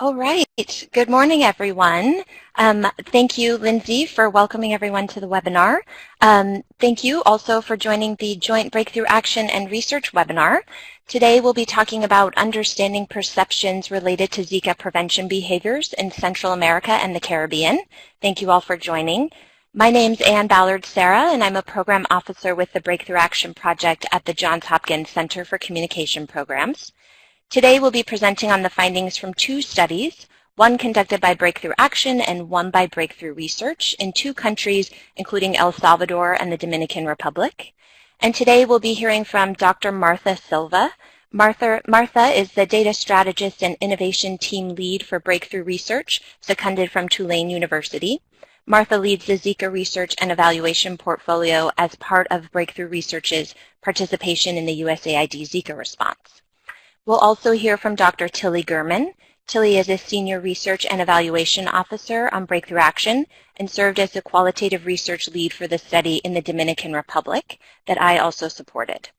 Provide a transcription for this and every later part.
All right. Good morning, everyone. Thank you, Lindsay, for welcoming everyone to the webinar. Thank you also for joining the Joint Breakthrough Action and Research webinar. Today, we'll be talking about understanding perceptions related to Zika prevention behaviors in Central America and the Caribbean. Thank you all for joining. My name's Ann Ballard-Sarah, and I'm a program officer with the Breakthrough Action Project at the Johns Hopkins Center for Communication Programs. Today we'll be presenting on the findings from two studies, one conducted by Breakthrough Action and one by Breakthrough Research in two countries, including El Salvador and the Dominican Republic. And today we'll be hearing from Dr. Martha Silva. Martha is the Data Strategist and Innovation Team Lead for Breakthrough Research, seconded from Tulane University. Martha leads the Zika Research and Evaluation portfolio as part of Breakthrough Research's participation in the USAID Zika response. We'll also hear from Dr. Tilly Gurman. Tilly is a Senior Research and Evaluation Officer on Breakthrough Action and served as the Qualitative Research Lead for the study in the Dominican Republic that I also supported.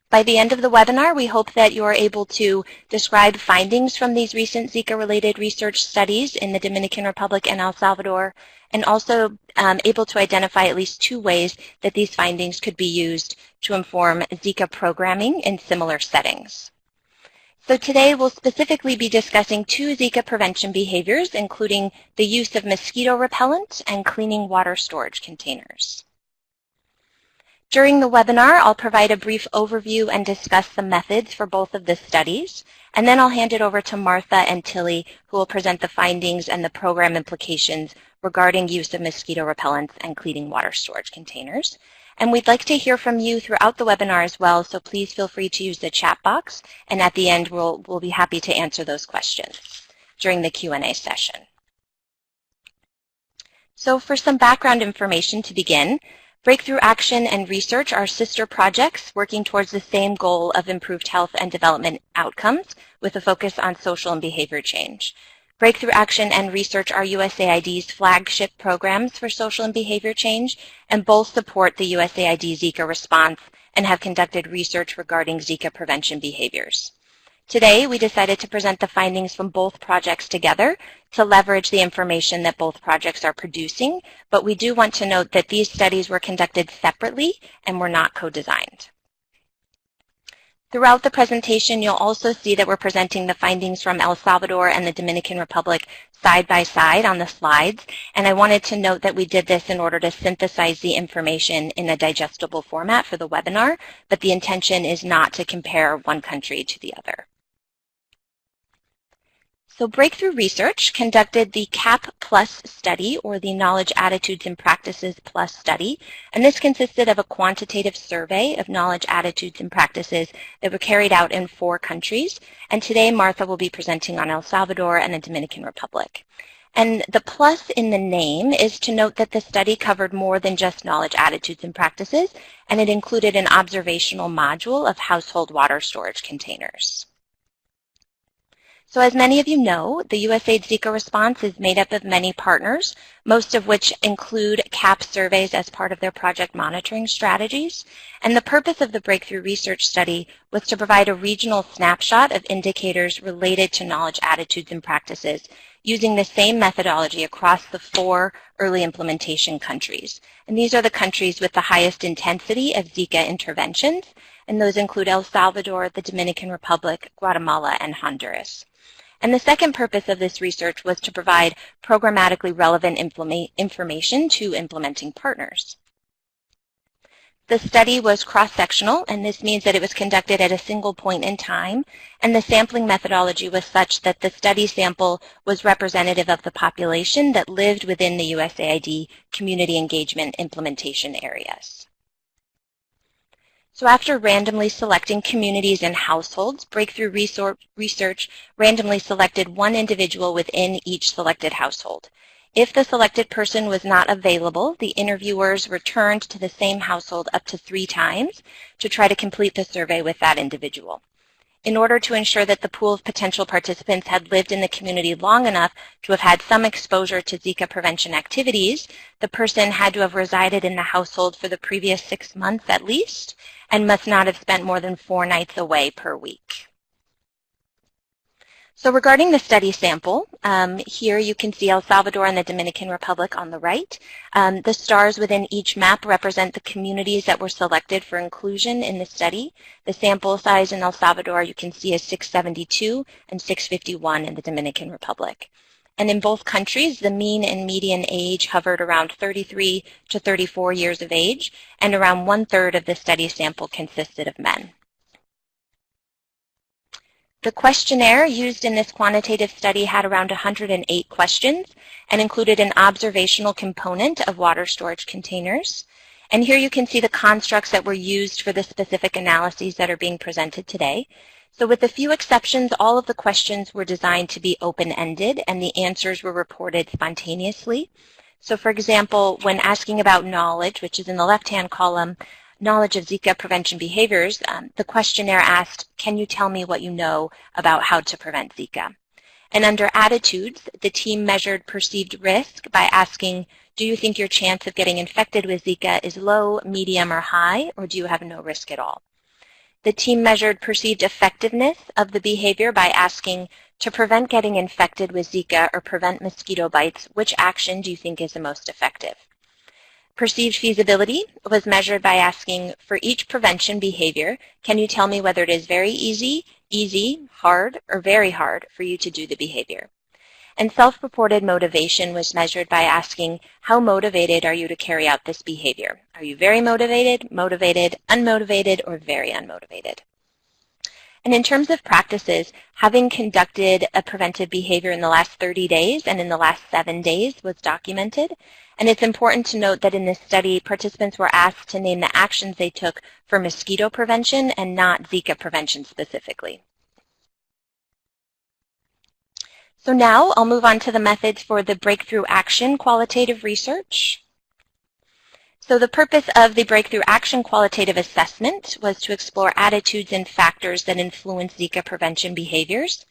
By the end of the webinar, we hope that you are able to describe findings from these recent Zika-related research studies in the Dominican Republic and El Salvador, and also able to identify at least two ways that these findings could be used to inform Zika programming in similar settings. So today we'll specifically be discussing two Zika prevention behaviors, including the use of mosquito repellent and cleaning water storage containers. During the webinar, I'll provide a brief overview and discuss the methods for both of the studies, and then I'll hand it over to Martha and Tilly, who will present the findings and the program implications regarding use of mosquito repellents and cleaning water storage containers. And we'd like to hear from you throughout the webinar as well, so please feel free to use the chat box, and at the end we'll be happy to answer those questions during the Q&A session. So for some background information to begin, Breakthrough Action and Research are sister projects working towards the same goal of improved health and development outcomes with a focus on social and behavior change. Breakthrough Action and Research are USAID's flagship programs for social and behavior change, and both support the USAID Zika response and have conducted research regarding Zika prevention behaviors. Today, we decided to present the findings from both projects together to leverage the information that both projects are producing, but we do want to note that these studies were conducted separately and were not co-designed. Throughout the presentation, you'll also see that we're presenting the findings from El Salvador and the Dominican Republic side by side on the slides, and I wanted to note that we did this in order to synthesize the information in a digestible format for the webinar, but the intention is not to compare one country to the other. So Breakthrough Research conducted the CAP Plus study, or the Knowledge, Attitudes, and Practices Plus study, and this consisted of a quantitative survey of knowledge, attitudes, and practices that were carried out in 4 countries, and today Martha will be presenting on El Salvador and the Dominican Republic. And the plus in the name is to note that the study covered more than just knowledge, attitudes, and practices, and it included an observational module of household water storage containers. So as many of you know, the USAID Zika response is made up of many partners, most of which include CAP surveys as part of their project monitoring strategies. And the purpose of the Breakthrough Research study was to provide a regional snapshot of indicators related to knowledge, attitudes, and practices using the same methodology across the 4 early implementation countries. And these are the countries with the highest intensity of Zika interventions, and those include El Salvador, the Dominican Republic, Guatemala, and Honduras. And the second purpose of this research was to provide programmatically relevant information to implementing partners. The study was cross-sectional, and this means that it was conducted at a single point in time, and the sampling methodology was such that the study sample was representative of the population that lived within the USAID community engagement implementation areas. So after randomly selecting communities and households, Breakthrough Research randomly selected one individual within each selected household. If the selected person was not available, the interviewers returned to the same household up to 3 times to try to complete the survey with that individual. In order to ensure that the pool of potential participants had lived in the community long enough to have had some exposure to Zika prevention activities, the person had to have resided in the household for the previous 6 months at least, and must not have spent more than 4 nights away per week. So regarding the study sample, here you can see El Salvador and the Dominican Republic on the right. The stars within each map represent the communities that were selected for inclusion in the study. The sample size in El Salvador you can see is 672 and 651 in the Dominican Republic. And in both countries, the mean and median age hovered around 33 to 34 years of age, and around 1/3 of the study sample consisted of men. The questionnaire used in this quantitative study had around 108 questions and included an observational component of water storage containers. And here you can see the constructs that were used for the specific analyses that are being presented today. So with a few exceptions, all of the questions were designed to be open-ended and the answers were reported spontaneously. So for example, when asking about knowledge, which is in the left-hand column, knowledge of Zika prevention behaviors, the questionnaire asked, can you tell me what you know about how to prevent Zika? And under attitudes, the team measured perceived risk by asking, do you think your chance of getting infected with Zika is low, medium, or high, or do you have no risk at all? The team measured perceived effectiveness of the behavior by asking, to prevent getting infected with Zika or prevent mosquito bites, which action do you think is the most effective? Perceived feasibility was measured by asking, for each prevention behavior, can you tell me whether it is very easy, hard, or very hard for you to do the behavior? And self-reported motivation was measured by asking, how motivated are you to carry out this behavior? Are you very motivated, unmotivated, or very unmotivated? And in terms of practices, having conducted a preventive behavior in the last 30 days and in the last 7 days was documented. And it's important to note that in this study, participants were asked to name the actions they took for mosquito prevention and not Zika prevention specifically. So now I'll move on to the methods for the breakthrough action qualitative research. So the purpose of the breakthrough action qualitative assessment was to explore attitudes and factors that influence Zika prevention behaviors.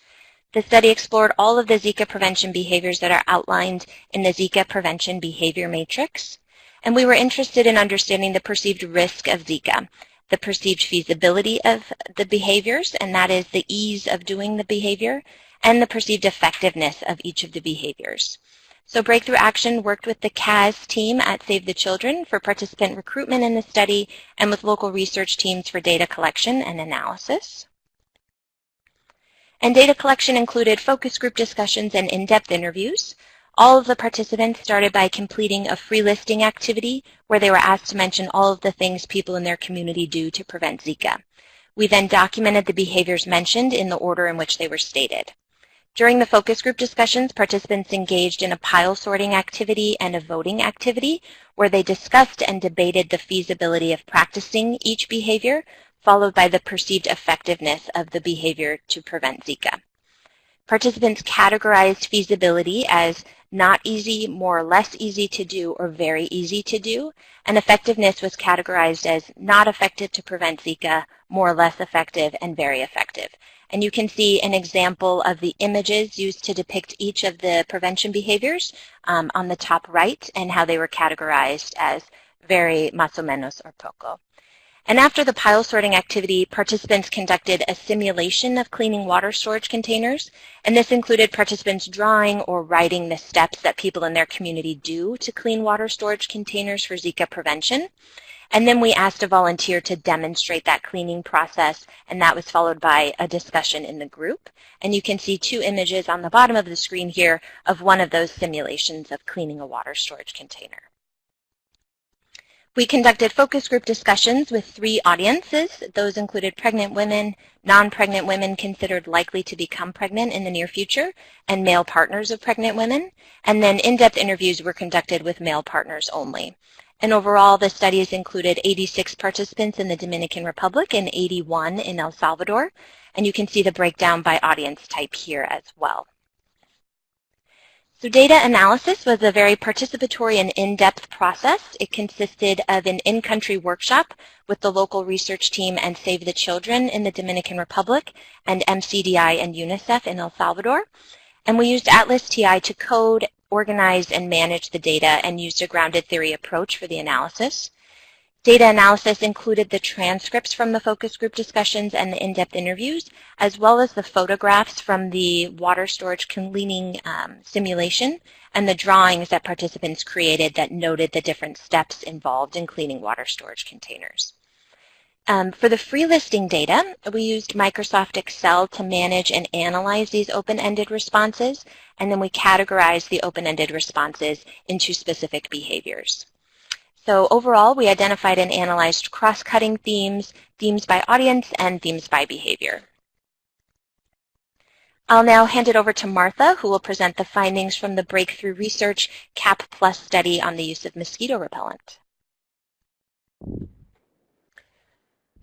The study explored all of the Zika prevention behaviors that are outlined in the Zika prevention behavior matrix. And we were interested in understanding the perceived risk of Zika, the perceived feasibility of the behaviors, and that is the ease of doing the behavior, and the perceived effectiveness of each of the behaviors. So Breakthrough Action worked with the CAS team at Save the Children for participant recruitment in the study and with local research teams for data collection and analysis. And data collection included focus group discussions and in-depth interviews. All of the participants started by completing a free listing activity where they were asked to mention all of the things people in their community do to prevent Zika. We then documented the behaviors mentioned in the order in which they were stated. During the focus group discussions, participants engaged in a pile sorting activity and a voting activity where they discussed and debated the feasibility of practicing each behavior, followed by the perceived effectiveness of the behavior to prevent Zika. Participants categorized feasibility as not easy, more or less easy to do, or very easy to do, and effectiveness was categorized as not effective to prevent Zika, more or less effective, and very effective. And you can see an example of the images used to depict each of the prevention behaviors on the top right and how they were categorized as very, más o menos, or poco. And after the pile sorting activity, participants conducted a simulation of cleaning water storage containers, and this included participants drawing or writing the steps that people in their community do to clean water storage containers for Zika prevention. And then we asked a volunteer to demonstrate that cleaning process, and that was followed by a discussion in the group. And you can see 2 images on the bottom of the screen here of one of those simulations of cleaning a water storage container. We conducted focus group discussions with 3 audiences. Those included pregnant women, non-pregnant women considered likely to become pregnant in the near future, and male partners of pregnant women. And then in-depth interviews were conducted with male partners only. And overall, the studies included 86 participants in the Dominican Republic and 81 in El Salvador. And you can see the breakdown by audience type here as well. So data analysis was a very participatory and in-depth process. It consisted of an in-country workshop with the local research team and Save the Children in the Dominican Republic and MCDI and UNICEF in El Salvador. And we used Atlas TI to code, organize, and manage the data and used a grounded theory approach for the analysis. Data analysis included the transcripts from the focus group discussions and the in-depth interviews, as well as the photographs from the water storage cleaning simulation and the drawings that participants created that noted the different steps involved in cleaning water storage containers. For the free listing data, we used Microsoft Excel to manage and analyze these open-ended responses, and then we categorized the open-ended responses into specific behaviors. So overall, we identified and analyzed cross-cutting themes, themes by audience, and themes by behavior. I'll now hand it over to Martha, who will present the findings from the Breakthrough Research CAP Plus study on the use of mosquito repellent.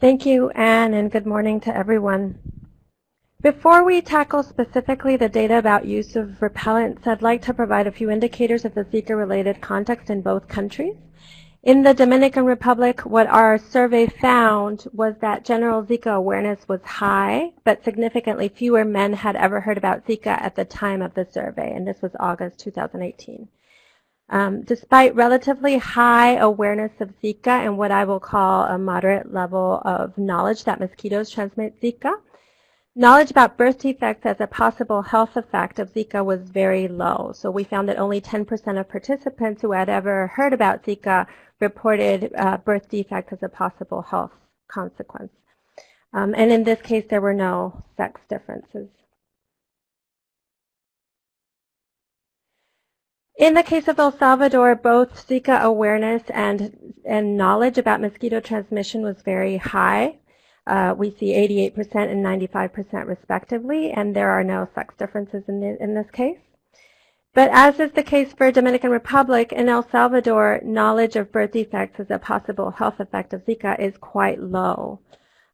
Thank you, Anne, and good morning to everyone. Before we tackle specifically the data about use of repellents, I'd like to provide a few indicators of the Zika-related context in both countries. In the Dominican Republic, what our survey found was that general Zika awareness was high, but significantly fewer men had ever heard about Zika at the time of the survey, and this was August 2018. Despite relatively high awareness of Zika and what I will call a moderate level of knowledge that mosquitoes transmit Zika, knowledge about birth defects as a possible health effect of Zika was very low. So we found that only 10% of participants who had ever heard about Zika reported birth defects as a possible health consequence. And in this case, there were no sex differences. In the case of El Salvador, both Zika awareness and knowledge about mosquito transmission was very high. We see 88% and 95% respectively, and there are no sex differences in this case. But as is the case for Dominican Republic, in El Salvador, knowledge of birth defects as a possible health effect of Zika is quite low.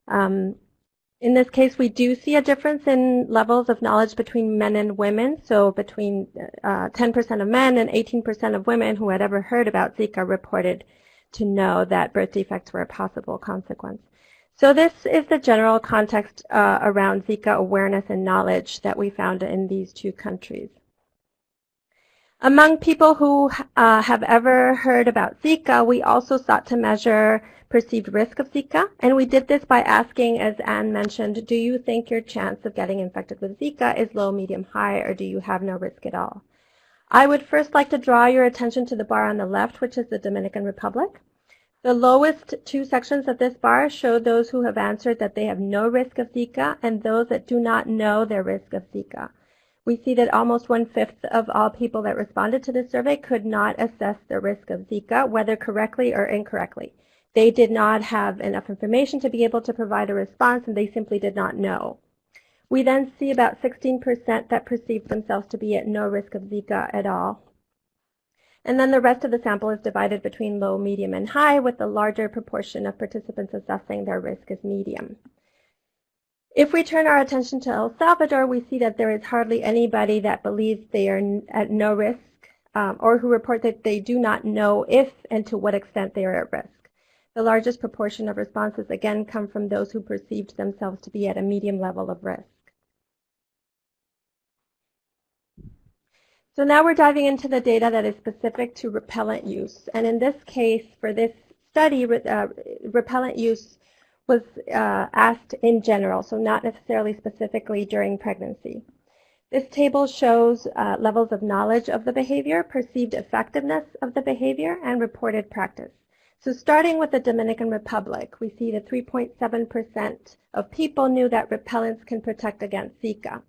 In this case, we do see a difference in levels of knowledge between men and women. So between 10% of men and 18% of women who had ever heard about Zika reported to know that birth defects were a possible consequence. So this is the general context around Zika awareness and knowledge that we found in these two countries. Among people who have ever heard about Zika, we also sought to measure perceived risk of Zika, and we did this by asking, as Anne mentioned, do you think your chance of getting infected with Zika is low, medium, high, or do you have no risk at all? I would first like to draw your attention to the bar on the left, which is the Dominican Republic. The lowest two sections of this bar show those who have answered that they have no risk of Zika and those that do not know their risk of Zika. We see that almost 1/5 of all people that responded to this survey could not assess the risk of Zika, whether correctly or incorrectly. They did not have enough information to be able to provide a response, and they simply did not know. We then see about 16% that perceived themselves to be at no risk of Zika at all. And then the rest of the sample is divided between low, medium, and high, with the larger proportion of participants assessing their risk as medium. If we turn our attention to El Salvador, we see that there is hardly anybody that believes they are at no risk or who report that they do not know if and to what extent they are at risk. The largest proportion of responses again come from those who perceived themselves to be at a medium level of risk. So now we're diving into the data that is specific to repellent use. And in this case, for this study, repellent use was asked in general, so not necessarily specifically during pregnancy. This table shows levels of knowledge of the behavior, perceived effectiveness of the behavior, and reported practice. So starting with the Dominican Republic, we see that 3.7% of people knew that repellents can protect against Zika.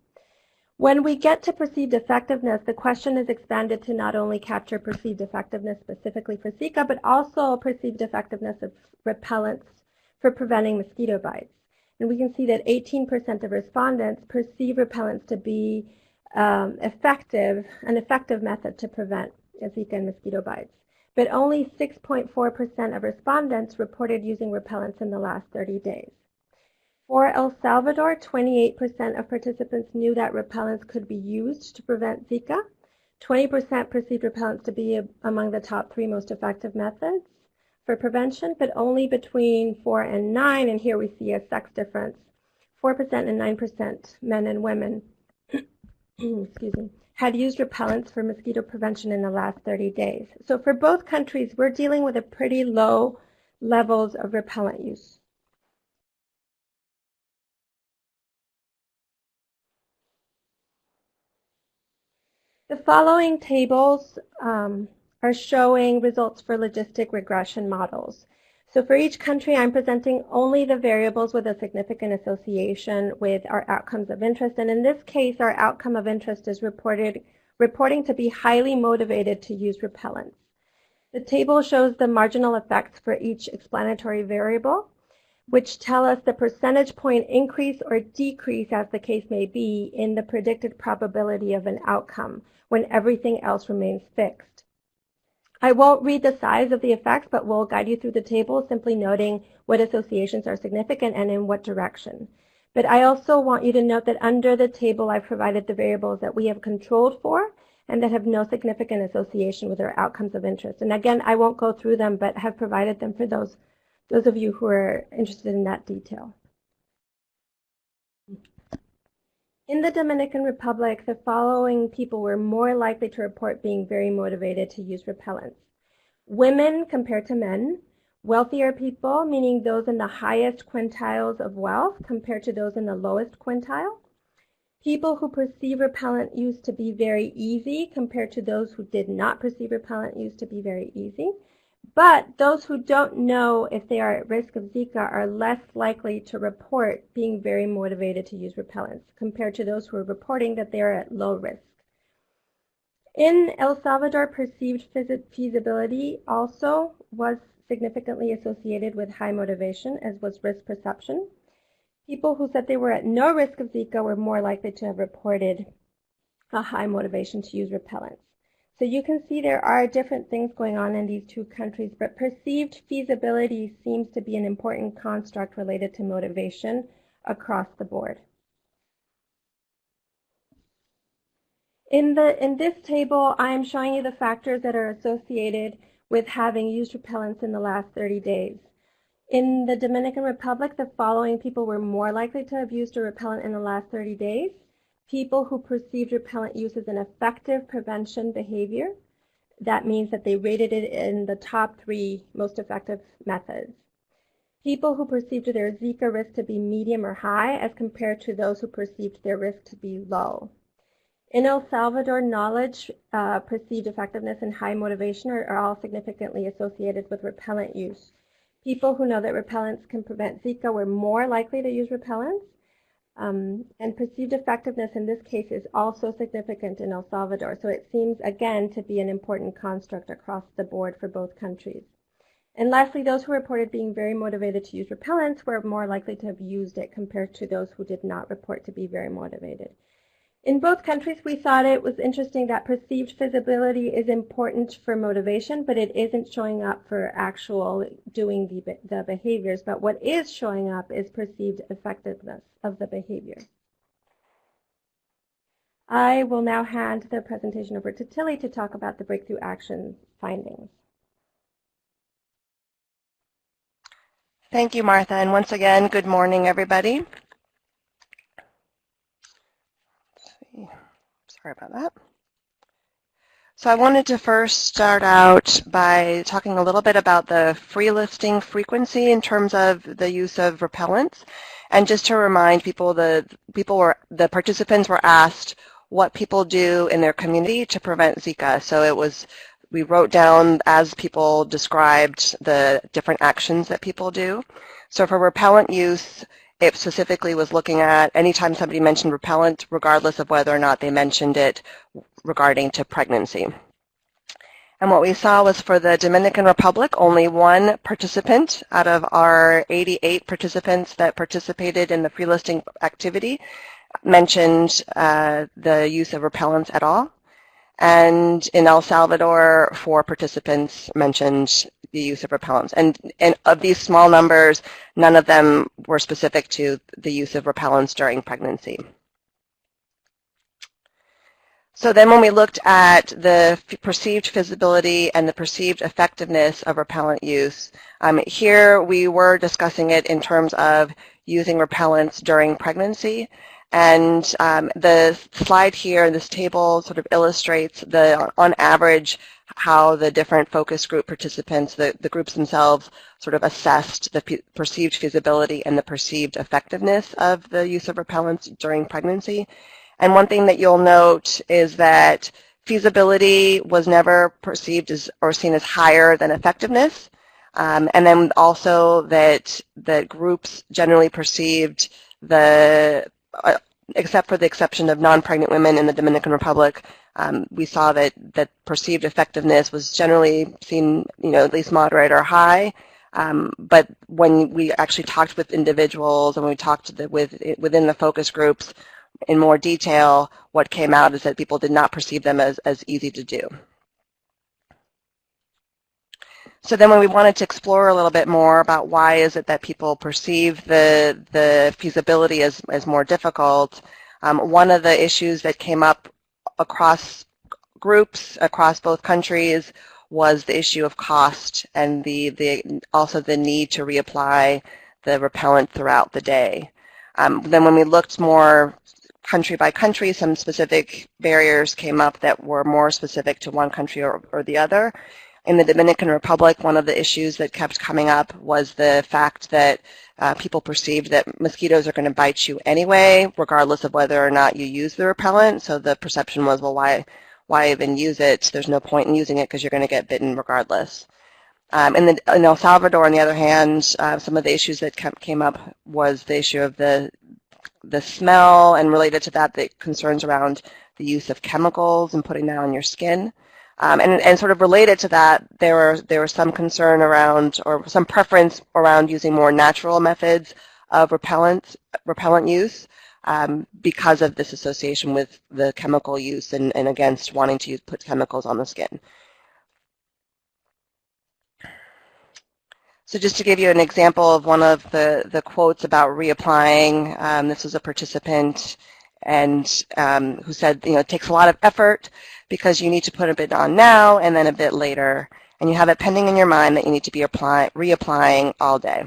When we get to perceived effectiveness, the question is expanded to not only capture perceived effectiveness specifically for Zika, but also perceived effectiveness of repellents for preventing mosquito bites. And we can see that 18% of respondents perceive repellents to be an effective method to prevent Zika and mosquito bites. But only 6.4% of respondents reported using repellents in the last 30 days. For El Salvador, 28% of participants knew that repellents could be used to prevent Zika. 20% perceived repellents to be among the top 3 most effective methods for prevention, but only between 4 and 9, and here we see a sex difference, 4% and 9% men and women excuse me, had used repellents for mosquito prevention in the last 30 days. So for both countries, we're dealing with a pretty low levels of repellent use. The following tables are showing results for logistic regression models. So for each country, I'm presenting only the variables with a significant association with our outcomes of interest. And in this case, our outcome of interest is reporting to be highly motivated to use repellents. The table shows the marginal effects for each explanatory variable, which tell us the percentage point increase or decrease, as the case may be, in the predicted probability of an outcome when everything else remains fixed. I won't read the size of the effects, but will guide you through the table, simply noting what associations are significant and in what direction. But I also want you to note that under the table, I've provided the variables that we have controlled for and that have no significant association with our outcomes of interest. And again, I won't go through them, but have provided them for those of you who are interested in that detail. In the Dominican Republic, the following people were more likely to report being very motivated to use repellents. Women compared to men, wealthier people, meaning those in the highest quintiles of wealth compared to those in the lowest quintile, people who perceive repellent use to be very easy compared to those who did not perceive repellent use to be very easy. But those who don't know if they are at risk of Zika are less likely to report being very motivated to use repellents compared to those who are reporting that they are at low risk. In El Salvador, perceived feasibility also was significantly associated with high motivation, as was risk perception. People who said they were at no risk of Zika were more likely to have reported a high motivation to use repellents. So you can see there are different things going on in these two countries, but perceived feasibility seems to be an important construct related to motivation across the board. In this table, I am showing you the factors that are associated with having used repellents in the last 30 days. In the Dominican Republic, the following people were more likely to have used a repellent in the last 30 days. People who perceived repellent use as an effective prevention behavior. That means that they rated it in the top 3 most effective methods. People who perceived their Zika risk to be medium or high as compared to those who perceived their risk to be low. In El Salvador, knowledge, perceived effectiveness, and high motivation are all significantly associated with repellent use. People who know that repellents can prevent Zika were more likely to use repellents. And perceived effectiveness in this case is also significant in El Salvador. So it seems, again, to be an important construct across the board for both countries. And lastly, those who reported being very motivated to use repellents were more likely to have used it compared to those who did not report to be very motivated. In both countries, we thought it was interesting that perceived feasibility is important for motivation, but it isn't showing up for actual doing the behaviors. But what is showing up is perceived effectiveness of the behavior. I will now hand the presentation over to Tilly to talk about the breakthrough action findings. Thank you, Martha. And once again, good morning, everybody. Sorry about that. So I wanted to first start out by talking a little bit about the free listing frequency in terms of the use of repellents. And just to remind people, the participants were asked what people do in their community to prevent Zika. So we wrote down as people described the different actions that people do. So for repellent use, it specifically was looking at anytime somebody mentioned repellent, regardless of whether or not they mentioned it regarding to pregnancy. And what we saw was for the Dominican Republic, only one participant out of our 88 participants that participated in the free listing activity mentioned the use of repellents at all. And in El Salvador, 4 participants mentioned the use of repellents. And of these small numbers, none of them were specific to the use of repellents during pregnancy. So then when we looked at the perceived feasibility and the perceived effectiveness of repellent use, here we were discussing it in terms of using repellents during pregnancy. And the slide here, this table sort of illustrates on average, how the different focus group participants, the groups themselves, sort of assessed the perceived feasibility and the perceived effectiveness of the use of repellents during pregnancy. And one thing that you'll note is that feasibility was never perceived as or seen as higher than effectiveness. And then also that groups generally perceived except for the exception of non-pregnant women in the Dominican Republic, we saw that perceived effectiveness was generally seen, at least moderate or high. But when we actually talked with individuals and we talked within the focus groups in more detail, what came out is that people did not perceive them as easy to do. So then when we wanted to explore a little bit more about why is it that people perceive the feasibility as more difficult, one of the issues that came up across groups, across both countries, was the issue of cost and also the need to reapply the repellent throughout the day. Then when we looked more country by country, some specific barriers came up that were more specific to one country or the other. In the Dominican Republic, one of the issues that kept coming up was the fact that people perceived that mosquitoes are going to bite you anyway, regardless of whether or not you use the repellent. So the perception was, well, why even use it? There's no point in using it because you're going to get bitten regardless. In El Salvador, on the other hand, some of the issues that came up was the issue of the smell, and related to that, the concerns around the use of chemicals and putting that on your skin. And sort of related to that, there was some concern around, or some preference around, using more natural methods of repellent use because of this association with the chemical use and against wanting to put chemicals on the skin. So just to give you an example of one of the quotes about reapplying, this was a participant and who said, it takes a lot of effort because you need to put a bit on now and then a bit later, and you have it pending in your mind that you need to be reapplying all day.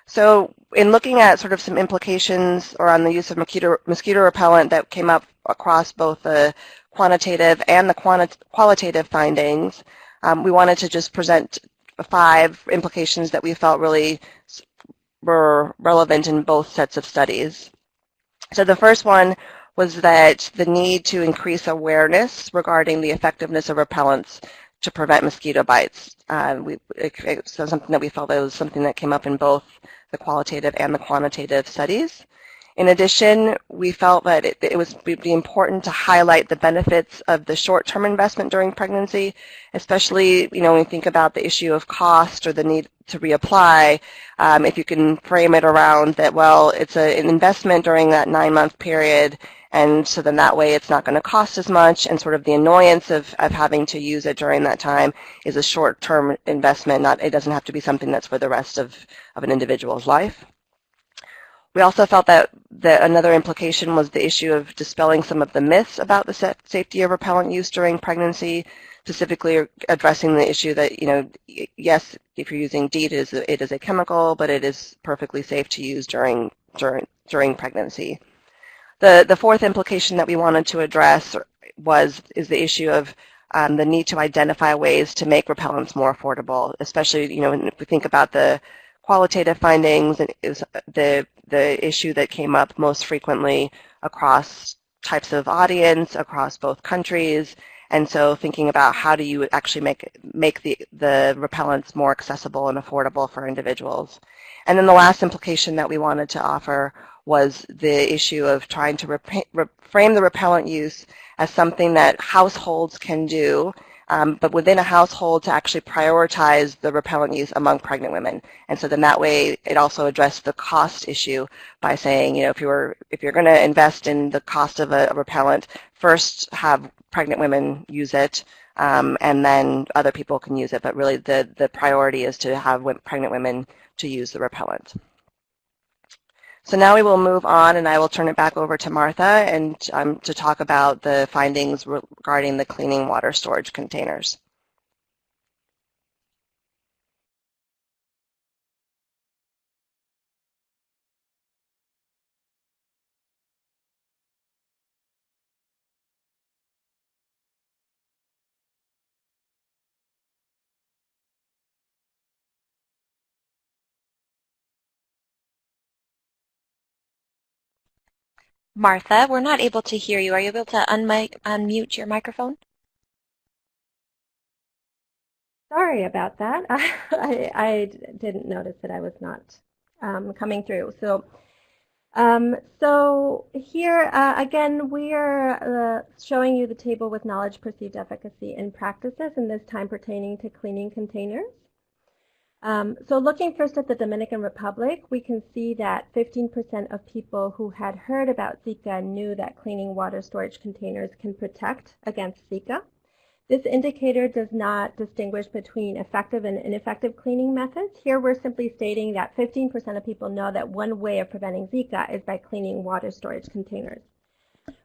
So in looking at sort of some implications around the use of mosquito repellent that came up across both the quantitative and the qualitative findings, we wanted to just present 5 implications that we felt really were relevant in both sets of studies. So the first one was that the need to increase awareness regarding the effectiveness of repellents to prevent mosquito bites. It's something that we felt that was something that came up in both the qualitative and the quantitative studies. In addition, we felt that it would be important to highlight the benefits of the short-term investment during pregnancy, especially when we think about the issue of cost or the need to reapply. If you can frame it around that, well, it's an investment during that 9-month period, and so then that way it's not going to cost as much, and sort of the annoyance of having to use it during that time is a short-term investment. It doesn't have to be something that's for the rest of an individual's life. We also felt that another implication was the issue of dispelling some of the myths about the safety of repellent use during pregnancy, specifically addressing the issue that, yes, if you're using DEET, it is a chemical, but it is perfectly safe to use during pregnancy. The fourth implication that we wanted to address is the issue of the need to identify ways to make repellents more affordable, especially, if we think about the qualitative findings, and is the issue that came up most frequently across types of audience, across both countries, and so thinking about how do you actually make the repellents more accessible and affordable for individuals. And then the last implication that we wanted to offer was the issue of trying to frame the repellent use as something that households can do, but within a household to actually prioritize the repellent use among pregnant women. And so then that way it also addressed the cost issue by saying, if you're going to invest in the cost of a repellent, first have pregnant women use it, and then other people can use it. But really the priority is to have pregnant women to use the repellent. So now we will move on, and I will turn it back over to Martha and to talk about the findings regarding the cleaning water storage containers. Martha, we're not able to hear you. Are you able to unmute your microphone? Sorry about that. I didn't notice that I was not coming through. So here, again, we are showing you the table with knowledge, perceived efficacy, and practices, and this time pertaining to cleaning containers. So looking first at the Dominican Republic, we can see that 15% of people who had heard about Zika knew that cleaning water storage containers can protect against Zika. This indicator does not distinguish between effective and ineffective cleaning methods. Here we're simply stating that 15% of people know that one way of preventing Zika is by cleaning water storage containers.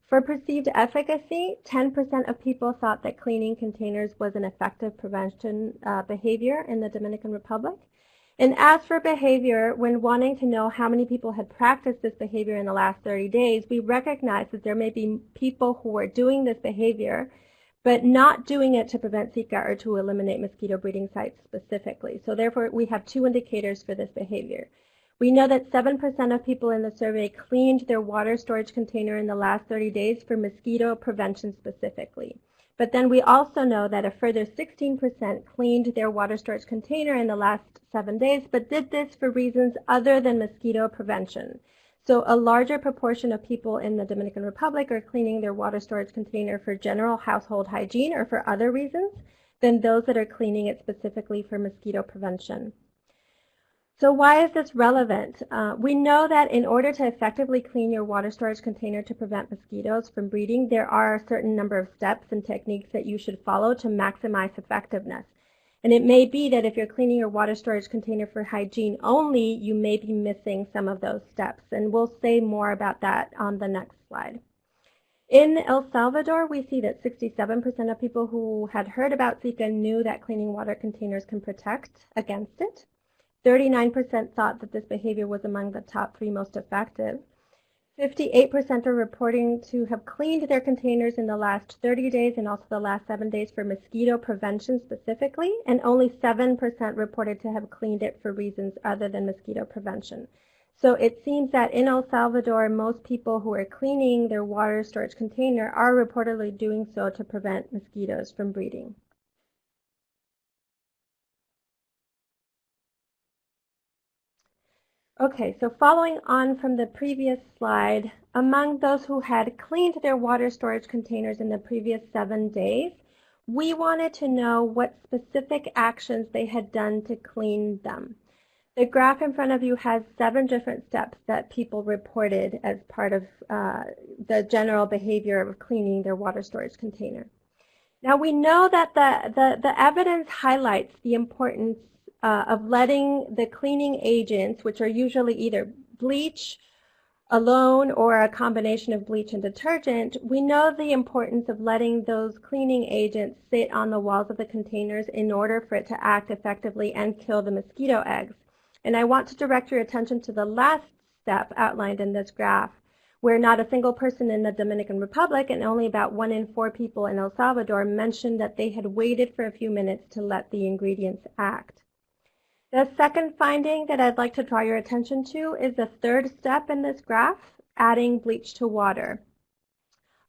For perceived efficacy, 10% of people thought that cleaning containers was an effective prevention behavior in the Dominican Republic. And as for behavior, when wanting to know how many people had practiced this behavior in the last 30 days, we recognize that there may be people who are doing this behavior but not doing it to prevent Zika or to eliminate mosquito breeding sites specifically. So therefore, we have two indicators for this behavior. We know that 7% of people in the survey cleaned their water storage container in the last 30 days for mosquito prevention specifically. But then we also know that a further 16% cleaned their water storage container in the last 7 days, but did this for reasons other than mosquito prevention. So a larger proportion of people in the Dominican Republic are cleaning their water storage container for general household hygiene or for other reasons than those that are cleaning it specifically for mosquito prevention. So why is this relevant? We know that in order to effectively clean your water storage container to prevent mosquitoes from breeding, there are a certain number of steps and techniques that you should follow to maximize effectiveness. And it may be that if you're cleaning your water storage container for hygiene only, you may be missing some of those steps. And we'll say more about that on the next slide. In El Salvador, we see that 67% of people who had heard about Zika knew that cleaning water containers can protect against it. 39% thought that this behavior was among the top 3 most effective. 58% are reporting to have cleaned their containers in the last 30 days and also the last 7 days for mosquito prevention specifically, and only 7% reported to have cleaned it for reasons other than mosquito prevention. So it seems that in El Salvador, most people who are cleaning their water storage container are reportedly doing so to prevent mosquitoes from breeding. Okay, so following on from the previous slide, among those who had cleaned their water storage containers in the previous 7 days, we wanted to know what specific actions they had done to clean them. The graph in front of you has 7 different steps that people reported as part of the general behavior of cleaning their water storage container. Now we know that the evidence highlights the importance of letting the cleaning agents, which are usually either bleach alone or a combination of bleach and detergent, we know the importance of letting those cleaning agents sit on the walls of the containers in order for it to act effectively and kill the mosquito eggs. And I want to direct your attention to the last step outlined in this graph, where not a single person in the Dominican Republic and only about 1 in 4 people in El Salvador mentioned that they had waited for a few minutes to let the ingredients act. The second finding that I'd like to draw your attention to is the third step in this graph, adding bleach to water.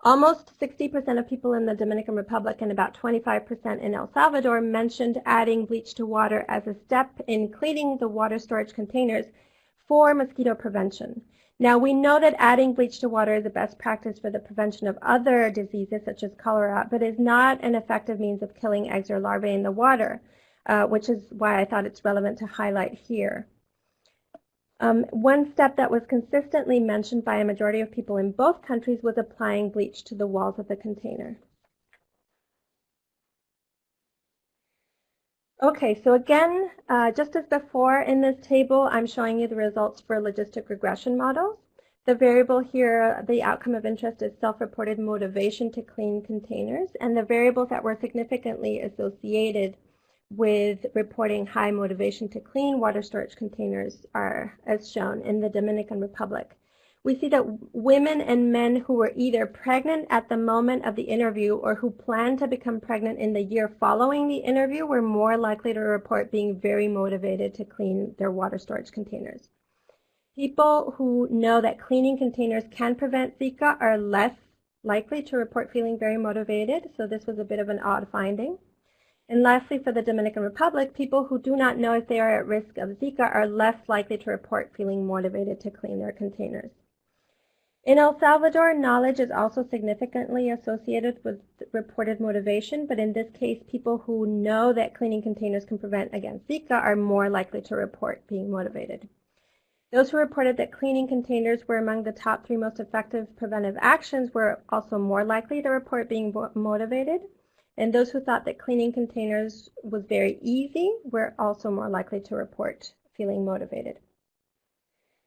Almost 60% of people in the Dominican Republic and about 25% in El Salvador mentioned adding bleach to water as a step in cleaning the water storage containers for mosquito prevention. Now we know that adding bleach to water is a best practice for the prevention of other diseases such as cholera, but is not an effective means of killing eggs or larvae in the water. Which is why I thought it's relevant to highlight here. One step that was consistently mentioned by a majority of people in both countries was applying bleach to the walls of the container. Okay, so again, just as before in this table, I'm showing you the results for logistic regression models. The variable here, the outcome of interest, is self-reported motivation to clean containers, and the variables that were significantly associated with reporting high motivation to clean water storage containers are as shown in the Dominican Republic. We see that women and men who were either pregnant at the moment of the interview or who planned to become pregnant in the year following the interview were more likely to report being very motivated to clean their water storage containers. People who know that cleaning containers can prevent Zika are less likely to report feeling very motivated, so this was a bit of an odd finding. And lastly, for the Dominican Republic, people who do not know if they are at risk of Zika are less likely to report feeling motivated to clean their containers. In El Salvador, knowledge is also significantly associated with reported motivation, but in this case, people who know that cleaning containers can prevent against Zika are more likely to report being motivated. Those who reported that cleaning containers were among the top 3 most effective preventive actions were also more likely to report being motivated. And those who thought that cleaning containers was very easy were also more likely to report feeling motivated.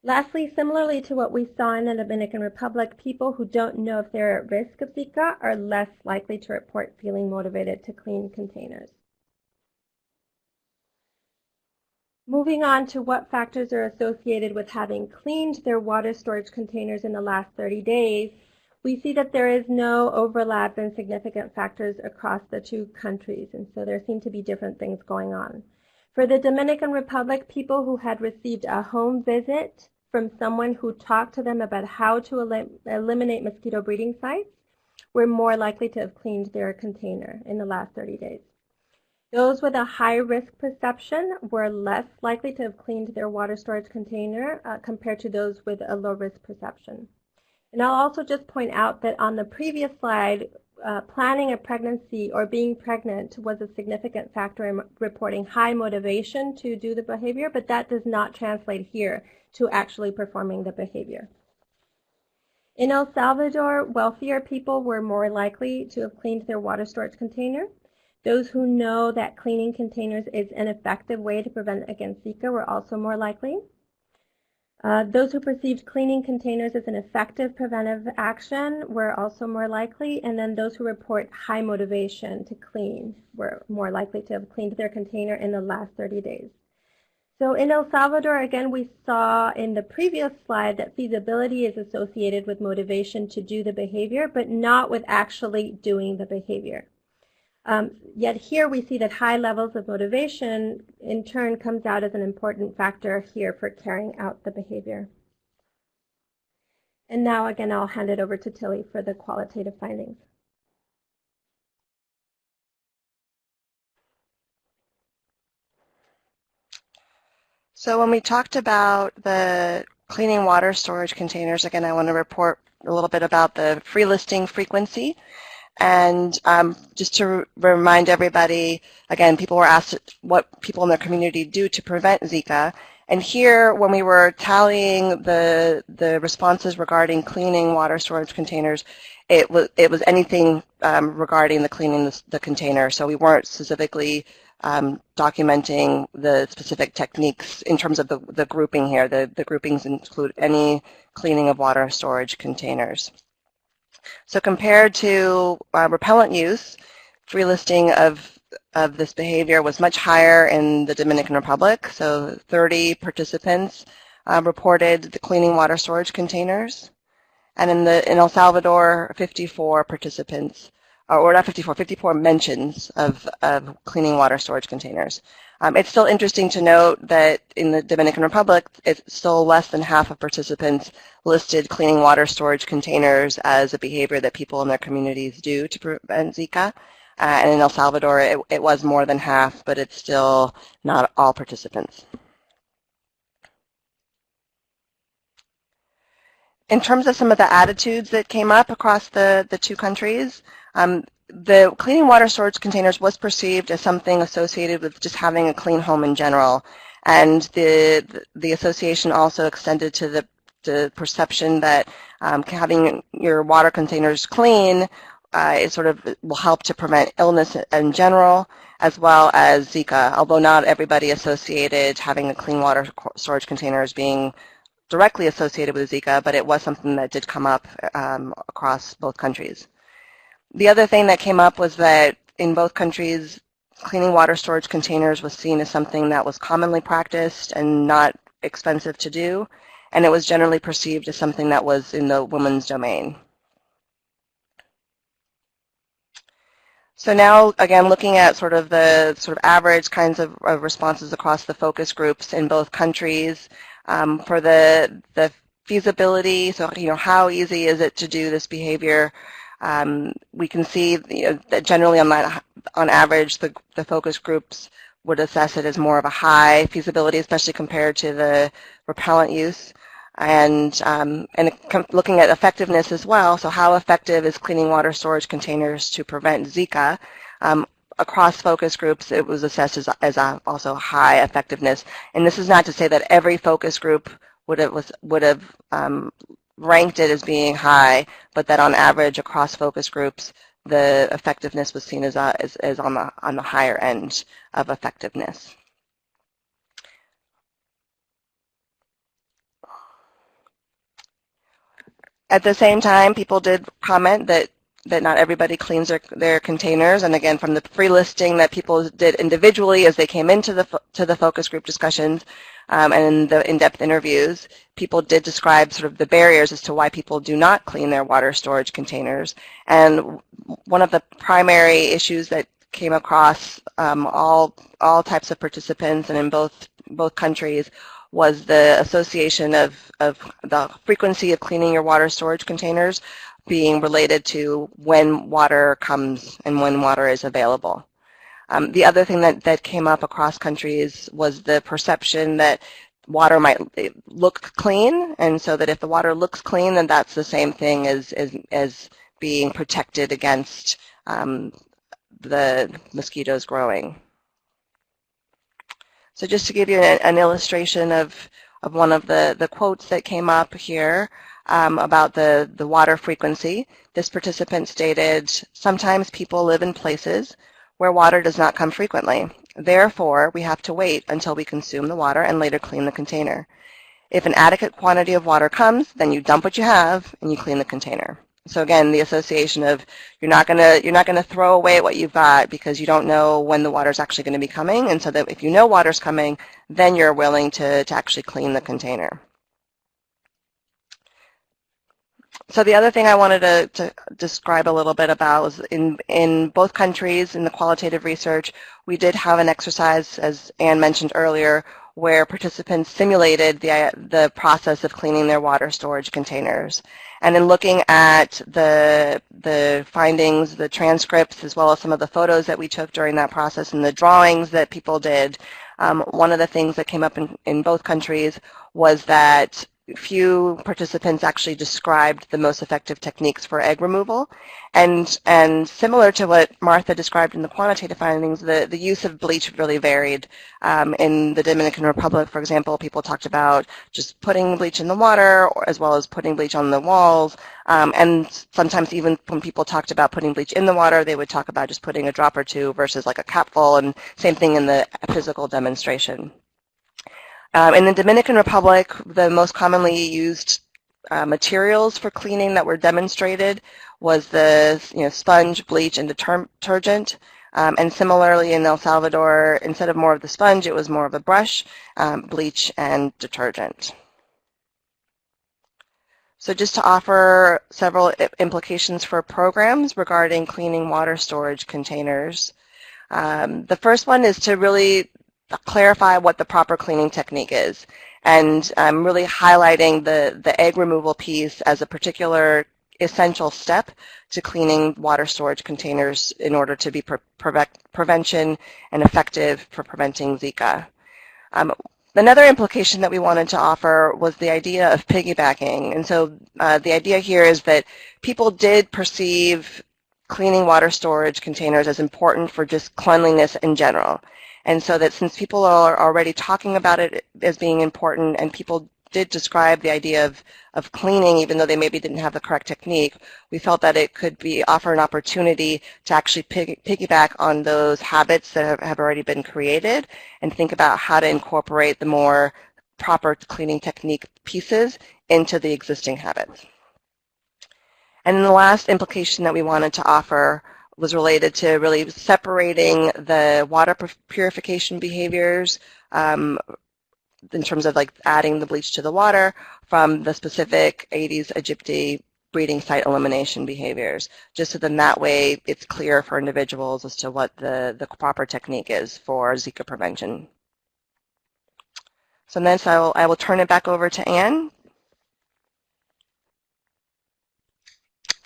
Lastly, similarly to what we saw in the Dominican Republic, people who don't know if they're at risk of Zika are less likely to report feeling motivated to clean containers. Moving on to what factors are associated with having cleaned their water storage containers in the last 30 days, we see that there is no overlap in significant factors across the 2 countries, and so there seem to be different things going on. For the Dominican Republic, people who had received a home visit from someone who talked to them about how to eliminate mosquito breeding sites were more likely to have cleaned their container in the last 30 days. Those with a high risk perception were less likely to have cleaned their water storage container compared to those with a low risk perception. And I'll also just point out that on the previous slide, planning a pregnancy or being pregnant was a significant factor in reporting high motivation to do the behavior, but that does not translate here to actually performing the behavior. In El Salvador, wealthier people were more likely to have cleaned their water storage container. Those who know that cleaning containers is an effective way to prevent against Zika were also more likely. Those who perceived cleaning containers as an effective preventive action were also more likely, and then those who report high motivation to clean were more likely to have cleaned their container in the last 30 days. So in El Salvador, again, we saw in the previous slide that feasibility is associated with motivation to do the behavior, but not with actually doing the behavior. Yet here we see that high levels of motivation in turn comes out as an important factor here for carrying out the behavior. And now again I'll hand it over to Tilly for the qualitative findings. So when we talked about the cleaning water storage containers, again I want to report a little bit about the free listing frequency. And just to remind everybody, again, people were asked what people in their community do to prevent Zika. And here, when we were tallying the responses regarding cleaning water storage containers, it was anything regarding the cleaning the container. So we weren't specifically documenting the specific techniques in terms of the grouping here. The groupings include any cleaning of water storage containers. So compared to repellent use, free listing of this behavior was much higher in the Dominican Republic. So 30 participants reported the cleaning water storage containers. And in El Salvador, 54 participants, or not 54, 54 mentions of cleaning water storage containers. It's still interesting to note that in the Dominican Republic, it's still less than half of participants listed cleaning water storage containers as a behavior that people in their communities do to prevent Zika. And in El Salvador, it was more than half, but it's still not all participants. In terms of some of the attitudes that came up across the 2 countries, the cleaning water storage containers was perceived as something associated with just having a clean home in general. And the association also extended to the perception that having your water containers clean it sort of will help to prevent illness in general, as well as Zika, although not everybody associated having the clean water storage containers being directly associated with Zika, but it was something that did come up across both countries. The other thing that came up was that in both countries, cleaning water storage containers was seen as something that was commonly practiced and not expensive to do, and it was generally perceived as something that was in the woman's domain. So now, again, looking at sort of the average kinds of responses across the focus groups in both countries, For the feasibility, so how easy is it to do this behavior? We can see that generally on average the focus groups would assess it as more of a high feasibility, especially compared to the repellent use. And looking at effectiveness as well, so how effective is cleaning water storage containers to prevent Zika? Across focus groups, it was assessed as also high effectiveness. And this is not to say that every focus group would have ranked it as being high, but that on average across focus groups, the effectiveness was seen as on the higher end of effectiveness. At the same time, people did comment that not everybody cleans their containers, and again, from the free listing that people did individually as they came into the focus group discussions and the in-depth interviews, people did describe sort of the barriers as to why people do not clean their water storage containers. And one of the primary issues that came across all types of participants and in both countries was the association of the frequency of cleaning your water storage containers being related to when water comes and when water is available. The other thing that came up across countries was the perception that water might look clean, and so that if the water looks clean, then that's the same thing as being protected against the mosquitoes growing. So just to give you an illustration of one of the quotes that came up here about the water frequency, this participant stated, "Sometimes people live in places where water does not come frequently. Therefore, we have to wait until we consume the water and later clean the container. If an adequate quantity of water comes, then you dump what you have and you clean the container." So again, the association of you're not gonna throw away what you've got because you don't know when the water's actually going to be coming, and so that if you know water's coming, then you're willing to actually clean the container. So the other thing I wanted to describe a little bit about was in both countries in the qualitative research, we did have an exercise, as Anne mentioned earlier, where participants simulated the process of cleaning their water storage containers. And in looking at the findings, the transcripts, as well as some of the photos that we took during that process and the drawings that people did, one of the things that came up in both countries was that few participants actually described the most effective techniques for egg removal. And similar to what Martha described in the quantitative findings, the use of bleach really varied. In the Dominican Republic, for example, people talked about just putting bleach in the water, or as well as putting bleach on the walls. And sometimes even when people talked about putting bleach in the water, they would talk about just putting a drop or two versus like a capful, and same thing in the physical demonstration. In the Dominican Republic, the most commonly used materials for cleaning that were demonstrated was the sponge, bleach, and detergent. And similarly in El Salvador, instead of more of the sponge, it was more of a brush, bleach, and detergent. So just to offer several implications for programs regarding cleaning water storage containers. The first one is to really clarify what the proper cleaning technique is, and really highlighting the egg removal piece as a particular essential step to cleaning water storage containers in order to be prevention and effective for preventing Zika. Another implication that we wanted to offer was the idea of piggybacking, and so the idea here is that people did perceive cleaning water storage containers as important for just cleanliness in general. And so that since people are already talking about it as being important, and people did describe the idea of cleaning even though they maybe didn't have the correct technique, we felt that it could offer an opportunity to actually piggyback on those habits that have already been created and think about how to incorporate the more proper cleaning technique pieces into the existing habits. And then the last implication that we wanted to offer was related to really separating the water purification behaviors in terms of like adding the bleach to the water from the specific Aedes aegypti breeding site elimination behaviors, just so then that way it's clear for individuals as to what the proper technique is for Zika prevention. So then I will turn it back over to Anne.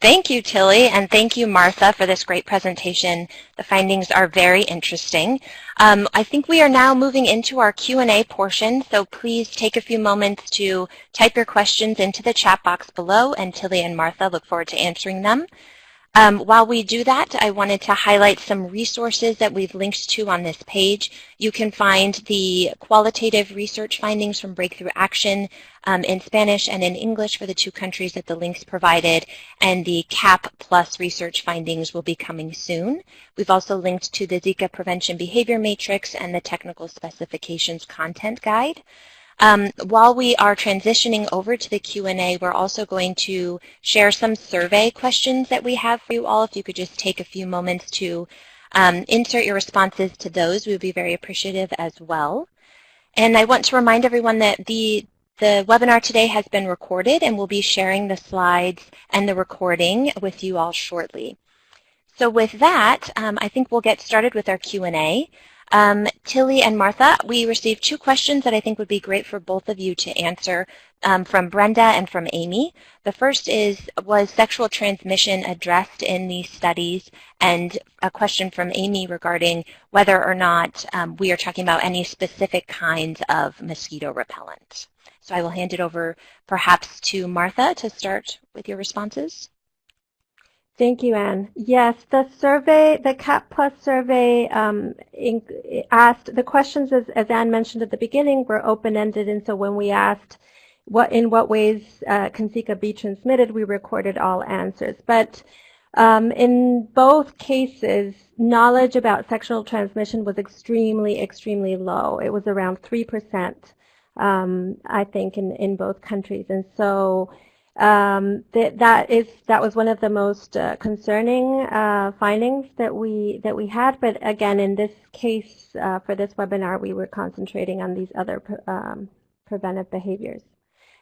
Thank you, Tilly, and thank you, Martha, for this great presentation. The findings are very interesting. I think we are now moving into our Q&A portion, so please take a few moments to type your questions into the chat box below, and Tilly and Martha look forward to answering them. While we do that, I wanted to highlight some resources that we've linked to on this page. You can find the qualitative research findings from Breakthrough Action in Spanish and in English for the 2 countries that the links provided, and the CAP Plus research findings will be coming soon. We've also linked to the Zika Prevention Behavior Matrix and the Technical Specifications Content Guide. While we are transitioning over to the Q&A, we're also going to share some survey questions that we have for you all. If you could just take a few moments to insert your responses to those, we would be very appreciative as well. And I want to remind everyone that the webinar today has been recorded, and we'll be sharing the slides and the recording with you all shortly. So with that, I think we'll get started with our Q&A. Tilly and Martha, we received 2 questions that I think would be great for both of you to answer from Brenda and from Amy. The first is, was sexual transmission addressed in these studies? And a question from Amy regarding whether or not we are talking about any specific kinds of mosquito repellent. So I will hand it over perhaps to Martha to start with your responses. Thank you, Anne. Yes, the survey, the CAP Plus survey asked, the questions, as Anne mentioned at the beginning, were open-ended, and so when we asked in what ways can Zika be transmitted, we recorded all answers. But in both cases, knowledge about sexual transmission was extremely, extremely low. It was around 3%, I think, in both countries. And so that was one of the most concerning findings that we had. But again, in this case, for this webinar, we were concentrating on these other preventive behaviors.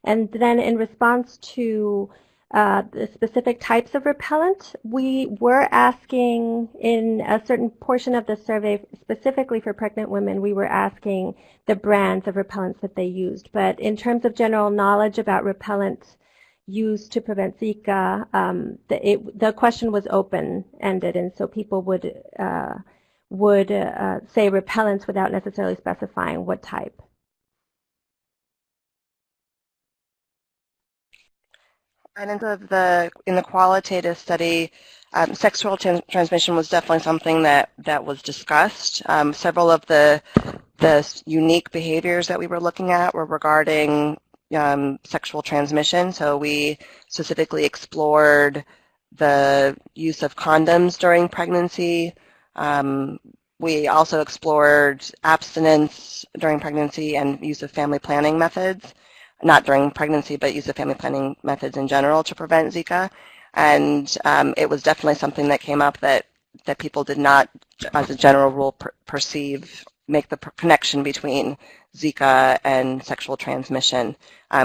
And then in response to the specific types of repellent, we were asking in a certain portion of the survey, specifically for pregnant women, we were asking the brands of repellents that they used. But in terms of general knowledge about repellents used to prevent Zika, the question was open-ended, and so people would say repellents without necessarily specifying what type. And in the qualitative study, sexual transmission was definitely something that was discussed. Several of the unique behaviors that we were looking at were regarding sexual transmission. So we specifically explored the use of condoms during pregnancy. We also explored abstinence during pregnancy and use of family planning methods, not during pregnancy, but use of family planning methods in general to prevent Zika. And it was definitely something that came up that people did not, as a general rule, make the connection between Zika and sexual transmission.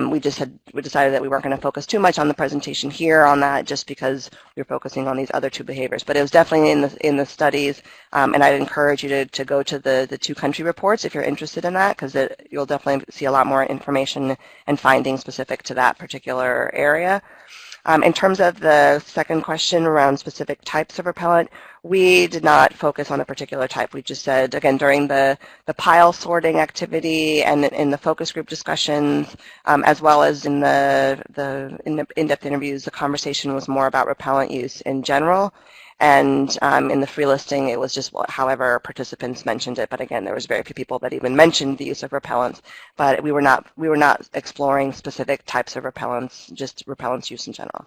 We decided that we weren't going to focus too much on the presentation here on that, just because we were focusing on these other 2 behaviors. But it was definitely in the studies, and I'd encourage you to go to the 2 country reports if you're interested in that, because you'll definitely see a lot more information and findings specific to that particular area. In terms of the second question around specific types of repellent, we did not focus on a particular type. We just said, again, during the pile sorting activity and in the focus group discussions, as well as in the in-depth interviews, the conversation was more about repellent use in general. And in the free listing, it was just however participants mentioned it. But again, there was very few people that even mentioned the use of repellents. But we were not exploring specific types of repellents, just repellents use in general.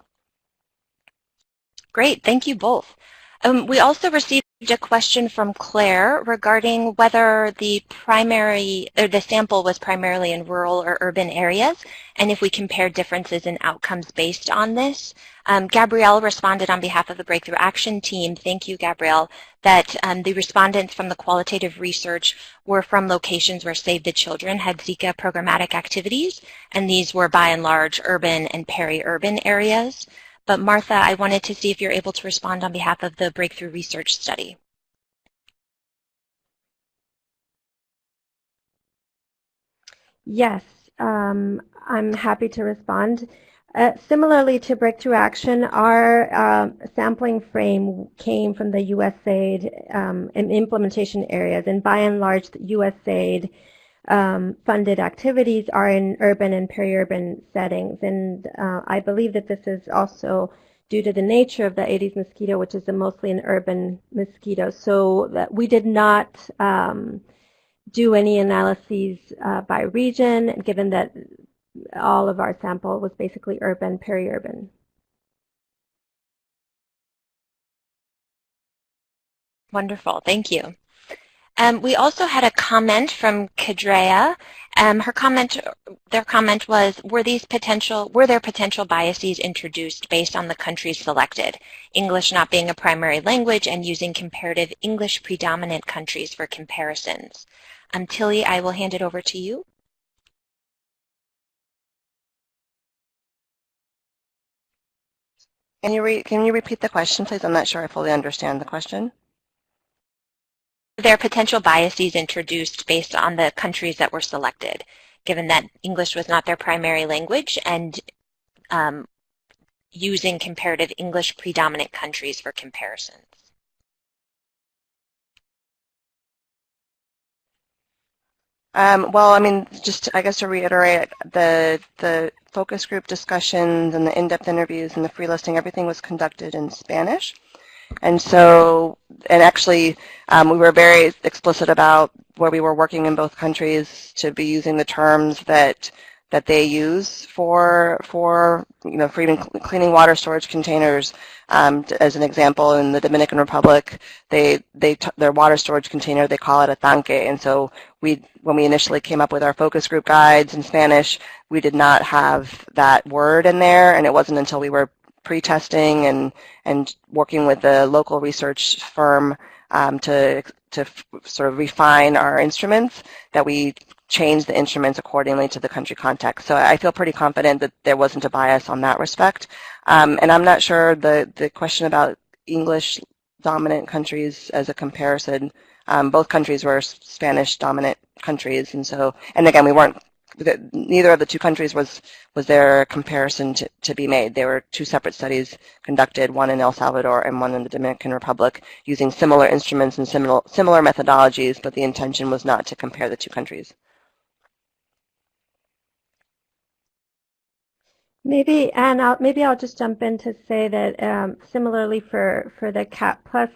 Great, thank you both. We also received a question from Claire regarding whether the sample was primarily in rural or urban areas, and if we compared differences in outcomes based on this. Gabrielle responded on behalf of the Breakthrough Action team, thank you, Gabrielle, that the respondents from the qualitative research were from locations where Save the Children had Zika programmatic activities, and these were by and large urban and peri-urban areas. But Martha, I wanted to see if you're able to respond on behalf of the Breakthrough Research study. Yes, I'm happy to respond. Similarly to Breakthrough Action, our sampling frame came from the USAID and implementation areas, and by and large, the USAID funded activities are in urban and peri-urban settings, and I believe that this is also due to the nature of the Aedes mosquito, which is mostly an urban mosquito, so that we did not do any analyses by region, given that all of our sample was basically urban, peri-urban. Wonderful, thank you. We also had a comment from Kadrea. Their comment was, were there potential biases introduced based on the countries selected, English not being a primary language and using comparative English predominant countries for comparisons? Tilly, I will hand it over to you. Can you repeat the question, please? I'm not sure I fully understand the question. Are there potential biases introduced based on the countries that were selected, given that English was not their primary language and using comparative English predominant countries for comparisons? Well, I mean, just I guess to reiterate, the focus group discussions and the in-depth interviews and the free listing, everything was conducted in Spanish. And so, and actually, we were very explicit about where we were working in both countries to be using the terms that they use for cleaning water storage containers. As an example, in the Dominican Republic, their water storage container, they call it a tanque. And so when we initially came up with our focus group guides in Spanish, we did not have that word in there, and it wasn't until we were pre-testing and working with the local research firm to sort of refine our instruments that we changed the instruments accordingly to the country context. So I feel pretty confident that there wasn't a bias on that respect. And I'm not sure the question about English dominant countries as a comparison. Both countries were Spanish dominant countries, and so, and again, we weren't, neither of the two countries was there a comparison to be made. There were two separate studies conducted, one in El Salvador and one in the Dominican Republic, using similar instruments and similar methodologies, but the intention was not to compare the two countries. Maybe, and maybe I'll just jump in to say that similarly for the CAT Plus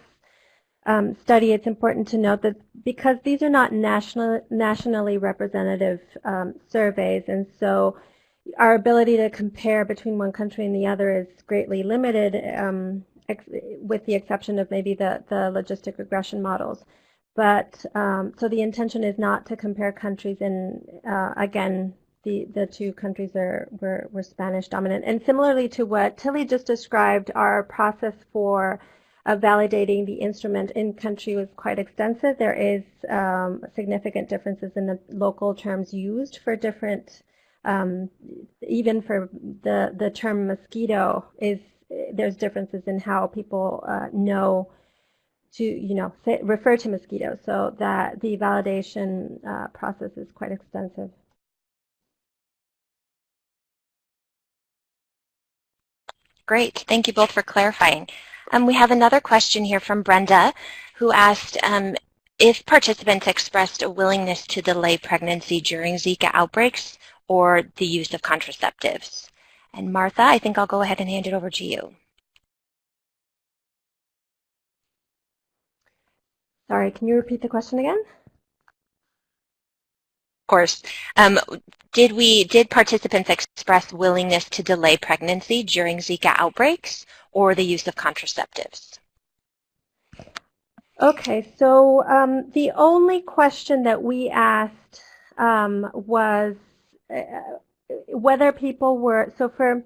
study, it's important to note that because these are not nationally representative surveys, and so our ability to compare between one country and the other is greatly limited, with the exception of maybe the logistic regression models. But so the intention is not to compare countries, and again, the two countries were Spanish dominant. And similarly to what Tilly just described, our process for validating the instrument in country was quite extensive. There is significant differences in the local terms used for different, even for the term mosquito, there's differences in how people know to, refer to mosquitoes. So that the validation process is quite extensive. Great. Thank you both for clarifying. We have another question here from Brenda, who asked if participants expressed a willingness to delay pregnancy during Zika outbreaks or the use of contraceptives. And Martha, I think I'll go ahead and hand it over to you. Sorry, can you repeat the question again? Of course. Did participants express willingness to delay pregnancy during Zika outbreaks or the use of contraceptives? Okay, so the only question that we asked was whether people were, so for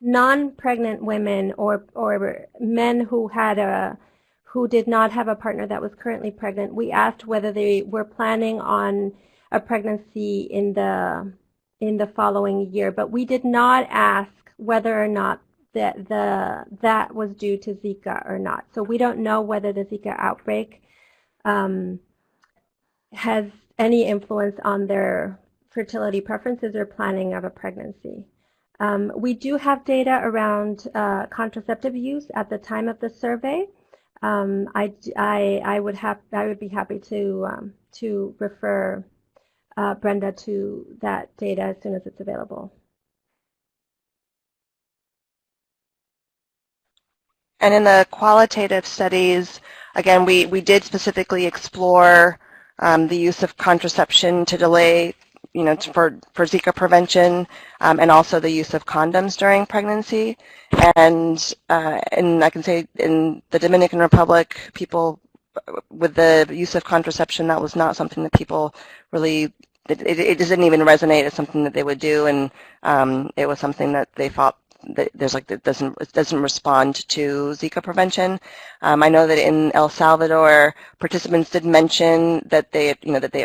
non-pregnant women or men who did not have a partner that was currently pregnant, we asked whether they were planning on a pregnancy in the following year, but we did not ask whether or not that was due to Zika or not. So we don't know whether the Zika outbreak has any influence on their fertility preferences or planning of a pregnancy. We do have data around contraceptive use at the time of the survey. I would be happy to refer Brenda to that data as soon as it's available. And in the qualitative studies, again, we did specifically explore the use of contraception to delay, for Zika prevention, and also the use of condoms during pregnancy. And I can say in the Dominican Republic, people with the use of contraception, that was not something that people really, it just didn't even resonate as something that they would do, and it was something that they thought that it doesn't respond to Zika prevention. I know that in El Salvador, participants did mention that they had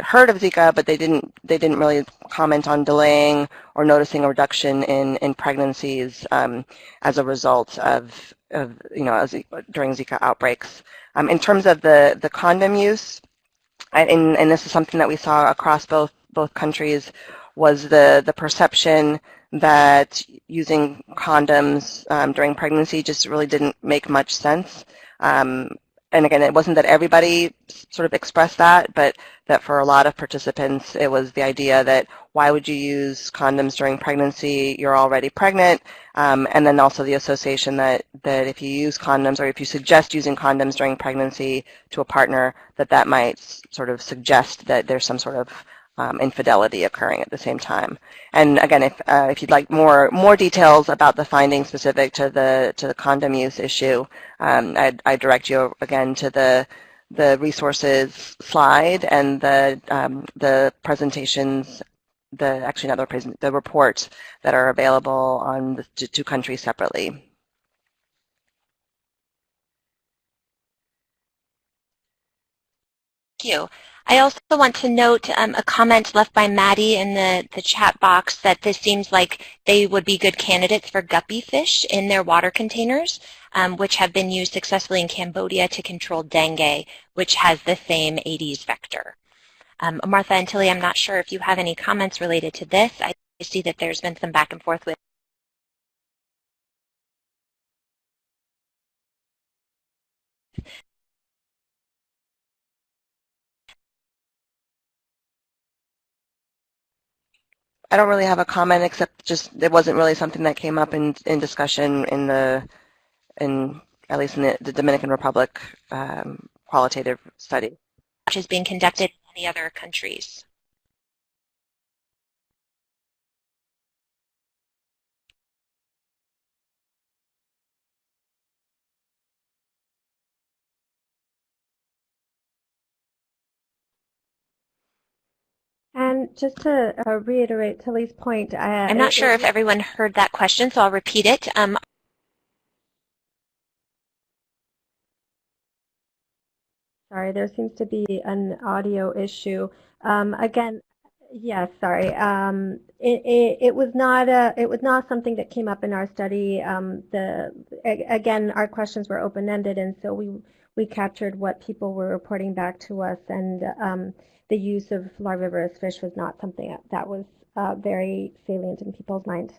heard of Zika, but they didn't really comment on delaying or noticing a reduction in pregnancies as a result of during Zika outbreaks. In terms of the condom use, and this is something that we saw across both countries, was the perception that using condoms during pregnancy just really didn't make much sense. And again, it wasn't that everybody sort of expressed that, but that for a lot of participants, it was the idea that why would you use condoms during pregnancy? You're already pregnant. And then also the association that if you use condoms, or if you suggest using condoms during pregnancy to a partner, that might sort of suggest that there's some sort of infidelity occurring at the same time. And again, if you'd like more details about the findings specific to the condom use issue, I direct you again to the resources slide and the presentations, the reports that are available on the two countries separately. Thank you. I also want to note a comment left by Maddie in the chat box that this seems like they would be good candidates for guppy fish in their water containers, which have been used successfully in Cambodia to control dengue, which has the same Aedes vector. Martha and Tilly, I'm not sure if you have any comments related to this. I see that there's been some back and forth with I don't really have a comment, except just it wasn't really something that came up in discussion at least in the Dominican Republic qualitative study, which is being conducted in many other countries. And just to reiterate Tilly's point, I'm not sure if everyone heard that question, so I'll repeat it. Sorry, there seems to be an audio issue. Again, yes, sorry. It was not something that came up in our study. Again, our questions were open-ended, and so we captured what people were reporting back to us, and the use of larvivorous fish was not something that was very salient in people's minds.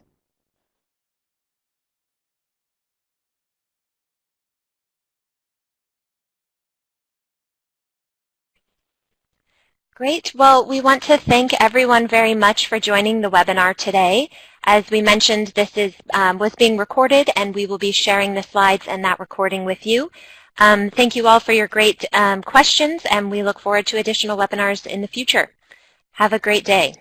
Great. Well, we want to thank everyone very much for joining the webinar today. As we mentioned, this was being recorded, and we will be sharing the slides and that recording with you. Thank you all for your great questions, and we look forward to additional webinars in the future. Have a great day.